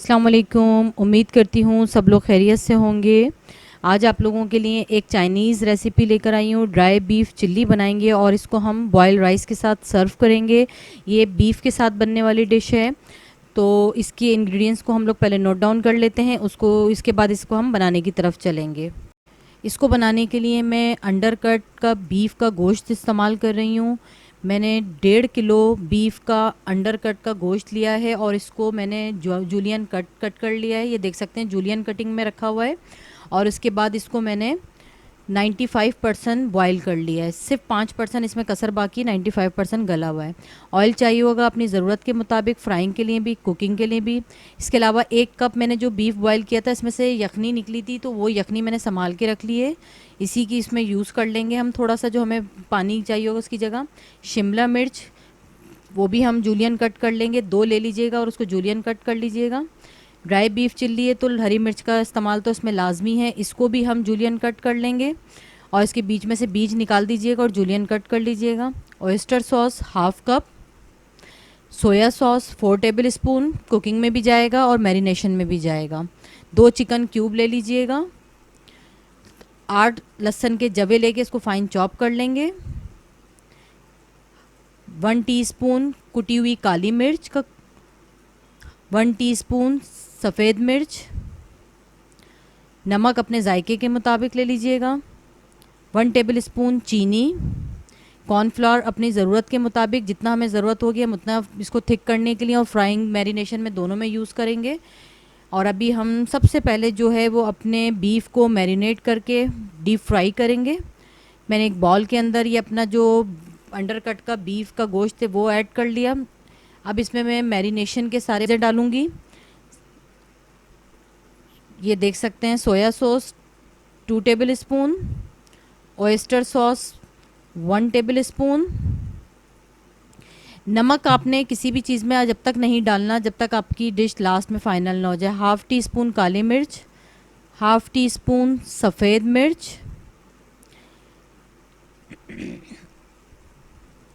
अस्सलाम वालेकुम। उम्मीद करती हूँ सब लोग खैरियत से होंगे। आज आप लोगों के लिए एक चाइनीज़ रेसिपी लेकर आई हूँ। ड्राई बीफ चिल्ली बनाएंगे और इसको हम बॉयल राइस के साथ सर्व करेंगे। ये बीफ के साथ बनने वाली डिश है। तो इसके इंग्रेडिएंट्स को हम लोग पहले नोट डाउन कर लेते हैं, इसके बाद इसको हम बनाने की तरफ चलेंगे। इसको बनाने के लिए मैं अंडरकट का बीफ का गोश्त इस्तेमाल कर रही हूँ। मैंने 1.5 किलो बीफ का अंडरकट का गोश्त लिया है और इसको मैंने जूलियन कट कर लिया है। ये देख सकते हैं जूलियन कटिंग में रखा हुआ है। और इसके बाद इसको मैंने 95% बॉयल कर लिया है। सिर्फ 5% इसमें कसर, बाकी 95% गला हुआ है। ऑयल चाहिए होगा अपनी ज़रूरत के मुताबिक, फ्राइंग के लिए भी, कुकिंग के लिए भी। इसके अलावा 1 कप मैंने जो बीफ बॉयल किया था, इसमें से यखनी निकली थी, तो वो यखनी मैंने संभाल के रख ली है। इसी की इसमें यूज़ कर लेंगे हम थोड़ा सा, जो हमें पानी चाहिए होगा उसकी जगह। शिमला मिर्च, वो भी हम जूलियन कट कर लेंगे, 2 ले लीजिएगा और उसको जूलियन कट कर लीजिएगा। ड्राई बीफ चिल्ली है तो हरी मिर्च का इस्तेमाल तो इसमें लाजमी है, इसको भी हम जूलियन कट कर लेंगे और इसके बीच में से बीज निकाल दीजिएगा और जूलियन कट कर लीजिएगा। Oyster sauce 1/2 cup, soya sauce 4 table spoon, cooking में भी जाएगा और मैरिनेशन में भी जाएगा। 2 चिकन क्यूब ले लीजिएगा। 8 लहसुन के जवे लेके इसको फाइन चॉप कर लेंगे। 1 टीस्पून कुटी हुई काली मिर्च का, 1 टीस्पून सफ़ेद मिर्च, नमक अपने जायके के मुताबिक ले लीजिएगा। 1 टेबल स्पून चीनी, कॉर्नफ्लोर अपनी ज़रूरत के मुताबिक, जितना हमें ज़रूरत होगी हम उतना इसको थिक करने के लिए और फ्राइंग मैरिनेशन में दोनों में यूज़ करेंगे। और अभी हम सबसे पहले जो है वो अपने बीफ को मैरिनेट करके डीप फ्राई करेंगे। मैंने एक बॉल के अंदर ये अपना जो अंडरकट का बीफ का गोश्त है वो ऐड कर लिया। अब इसमें मैं मैरिनेशन के सारे डालूँगी। ये देख सकते हैं soya sauce 2 table spoon, oyster sauce 1 table spoon. नमक आपने किसी भी चीज़ में जब तक नहीं डालना जब तक आपकी डिश लास्ट में फ़ाइनल ना हो जाए। 1/2 टीस्पून काली मिर्च, 1/2 टीस्पून सफ़ेद मिर्च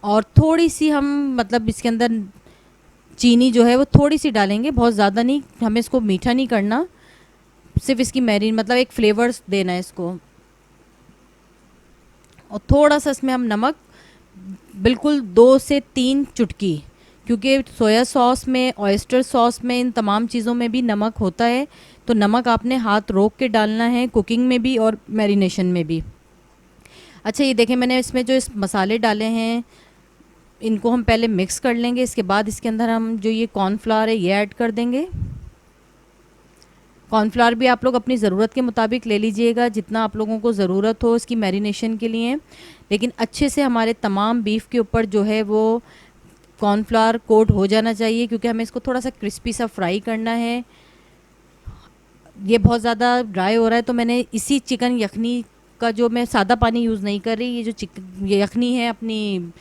और थोड़ी सी हम मतलब इसके अंदर चीनी जो है वो थोड़ी सी डालेंगे, बहुत ज़्यादा नहीं। हमें इसको मीठा नहीं करना, सिर्फ इसकी मतलब एक फ्लेवर्स देना है इसको। और थोड़ा सा इसमें हम नमक, बिल्कुल 2 से 3 चुटकी, क्योंकि सोया सॉस में, ऑयस्टर सॉस में, इन तमाम चीज़ों में भी नमक होता है, तो नमक आपने हाथ रोक के डालना है, कुकिंग में भी और मैरिनेशन में भी। अच्छा, ये देखें मैंने इसमें जो इस मसाले डाले हैं इनको हम पहले मिक्स कर लेंगे। इसके बाद इसके अंदर हम जो ये कॉर्नफ्लावर है ये ऐड कर देंगे। कॉर्नफ्लावर भी आप लोग अपनी ज़रूरत के मुताबिक ले लीजिएगा, जितना आप लोगों को ज़रूरत हो इसकी मैरिनेशन के लिए। लेकिन अच्छे से हमारे तमाम बीफ के ऊपर जो है वो कॉर्नफ्लावर कोट हो जाना चाहिए, क्योंकि हमें इसको थोड़ा सा क्रिस्पी सा फ्राई करना है। ये बहुत ज़्यादा ड्राई हो रहा है तो मैंने इसी चिकन यखनी का, जो मैं सादा पानी यूज़ नहीं कर रही, ये जो ये यखनी है अपनी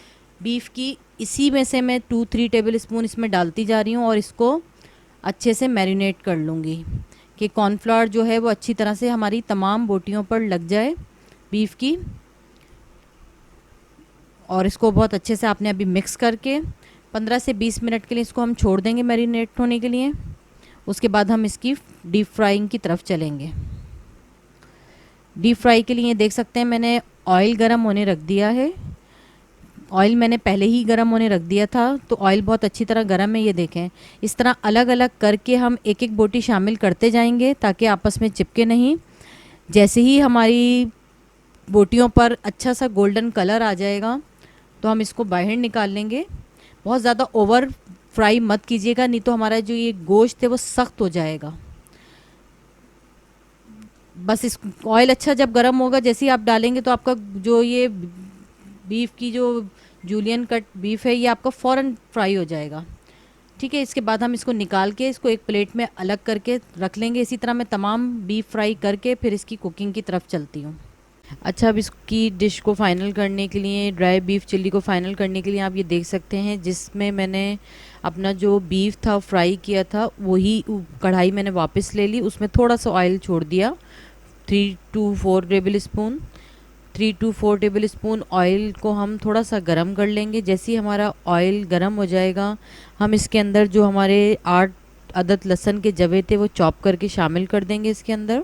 बीफ की, इसी में से मैं 2-3 टेबल स्पून इसमें डालती जा रही हूँ और इसको अच्छे से मैरिनेट कर लूँगी कि कॉर्नफ्लावर जो है वो अच्छी तरह से हमारी तमाम बोटियों पर लग जाए बीफ की। और इसको बहुत अच्छे से आपने अभी मिक्स करके 15 से 20 मिनट के लिए इसको हम छोड़ देंगे मैरिनेट होने के लिए। उसके बाद हम इसकी डीप फ्राइंग की तरफ चलेंगे। डीप फ्राई के लिए देख सकते हैं मैंने ऑयल गरम होने रख दिया है। ऑयल मैंने पहले ही गरम होने रख दिया था, तो ऑयल बहुत अच्छी तरह गरम है। ये देखें, इस तरह अलग अलग करके हम एक एक बोटी शामिल करते जाएंगे ताकि आपस में चिपके नहीं। जैसे ही हमारी बोटियों पर अच्छा सा गोल्डन कलर आ जाएगा तो हम इसको बाहर निकाल लेंगे। बहुत ज़्यादा ओवर फ्राई मत कीजिएगा, नहीं तो हमारा जो ये गोश्त है वो सख्त हो जाएगा। बस इस ऑयल अच्छा जब गर्म होगा, जैसे ही आप डालेंगे तो आपका जो ये बीफ की जो जूलियन कट बीफ है ये आपका फ़ौरन फ्राई हो जाएगा। ठीक है, इसके बाद हम इसको निकाल के इसको एक प्लेट में अलग करके रख लेंगे। इसी तरह मैं तमाम बीफ फ्राई करके फिर इसकी कुकिंग की तरफ चलती हूँ। अच्छा, अब इसकी डिश को फ़ाइनल करने के लिए, ड्राई बीफ चिल्ली को फ़ाइनल करने के लिए आप ये देख सकते हैं, जिसमें मैंने अपना जो बीफ था फ्राई किया था वही कढ़ाई मैंने वापस ले ली। उसमें थोड़ा सा ऑयल छोड़ दिया, 3 to 4 table spoon. 3 to 4 table spoon oil को हम थोड़ा सा गरम कर लेंगे। जैसे ही हमारा ऑयल गरम हो जाएगा हम इसके अंदर जो हमारे 8 अदद लहसुन के जवे थे वो चॉप करके शामिल कर देंगे इसके अंदर।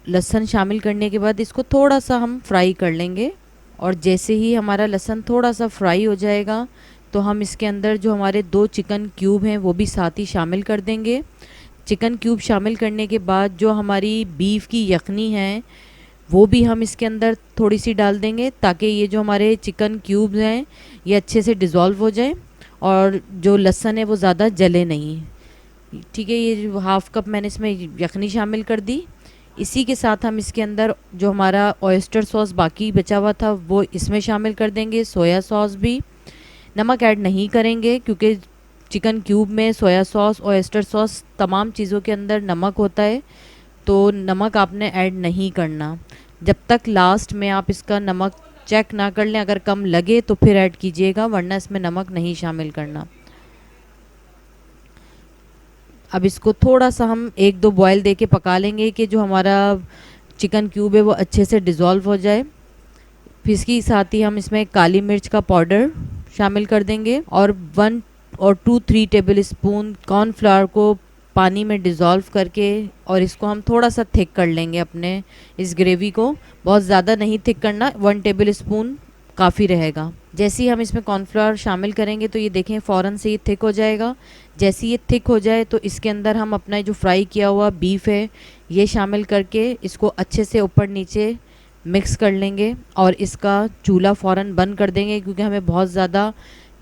लहसुन शामिल करने के बाद इसको थोड़ा सा हम फ्राई कर लेंगे, और जैसे ही हमारा लहसुन थोड़ा सा फ्राई हो जाएगा तो हम इसके अंदर जो हमारे 2 चिकन क्यूब हैं वो भी साथ ही शामिल कर देंगे। चिकन क्यूब शामिल करने के बाद जो हमारी बीफ की यखनी है वो भी हम इसके अंदर थोड़ी सी डाल देंगे, ताकि ये जो हमारे चिकन क्यूब्स हैं ये अच्छे से डिज़ोल्व हो जाए और जो लहसुन है वो ज़्यादा जले नहीं। ठीक है, ये 1/2 कप मैंने इसमें यखनी शामिल कर दी। इसी के साथ हम इसके अंदर जो हमारा ऑयस्टर सॉस बाकी बचा हुआ था वो इसमें शामिल कर देंगे, सोया सॉस भी। नमक ऐड नहीं करेंगे क्योंकि चिकन क्यूब में सोया सॉस, ऑयस्टर सॉस, तमाम चीज़ों के अंदर नमक होता है, तो नमक आपने ऐड नहीं करना। जब तक लास्ट में आप इसका नमक चेक ना कर लें, अगर कम लगे तो फिर ऐड कीजिएगा, वरना इसमें नमक नहीं शामिल करना। अब इसको थोड़ा सा हम 1-2 बॉयल दे के पका लेंगे कि जो हमारा चिकन क्यूब है वो अच्छे से डिज़ोल्व हो जाए। फिर इसके साथ ही हम इसमें काली मिर्च का पाउडर शामिल कर देंगे और 1 और 2-3 टेबल स्पून कॉर्नफ्लावर को पानी में डिज़ोल्व करके, और इसको हम थोड़ा सा थिक कर लेंगे अपने इस ग्रेवी को। बहुत ज़्यादा नहीं थिक करना, 1 टेबल स्पून काफ़ी रहेगा। जैसे ही हम इसमें कॉर्नफ्लावर शामिल करेंगे तो ये देखें फ़ौरन से ये थिक हो जाएगा। जैसे ये थिक हो जाए तो इसके अंदर हम अपना जो फ्राई किया हुआ बीफ है ये शामिल करके इसको अच्छे से ऊपर नीचे मिक्स कर लेंगे, और इसका चूल्हा फ़ौरन बंद कर देंगे क्योंकि हमें बहुत ज़्यादा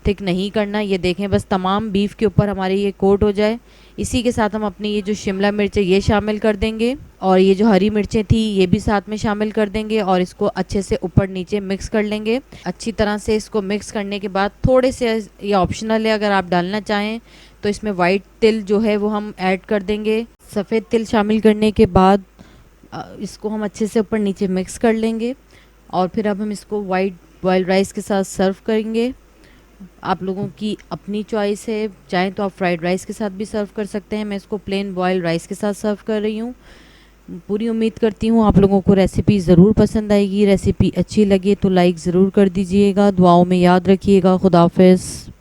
थिक नहीं करना। ये देखें बस तमाम बीफ के ऊपर हमारी ये कोट हो जाए। इसी के साथ हम अपनी ये जो शिमला मिर्च है ये शामिल कर देंगे, और ये जो हरी मिर्चें थी ये भी साथ में शामिल कर देंगे, और इसको अच्छे से ऊपर नीचे मिक्स कर लेंगे। अच्छी तरह से इसको मिक्स करने के बाद थोड़े से, ये ऑप्शनल है, अगर आप डालना चाहें तो इसमें वाइट तिल जो है वो हम ऐड कर देंगे। सफ़ेद तिल शामिल करने के बाद इसको हम अच्छे से ऊपर नीचे मिक्स कर लेंगे, और फिर अब हम इसको वाइट बॉयल्ड राइस के साथ सर्व करेंगे। आप लोगों की अपनी चॉइस है, चाहें तो आप फ्राइड राइस के साथ भी सर्व कर सकते हैं। मैं इसको प्लेन बॉयल्ड राइस के साथ सर्व कर रही हूँ। पूरी उम्मीद करती हूँ आप लोगों को रेसिपी ज़रूर पसंद आएगी। रेसिपी अच्छी लगे तो लाइक ज़रूर कर दीजिएगा। दुआओं में याद रखिएगा। खुदा हाफिज़।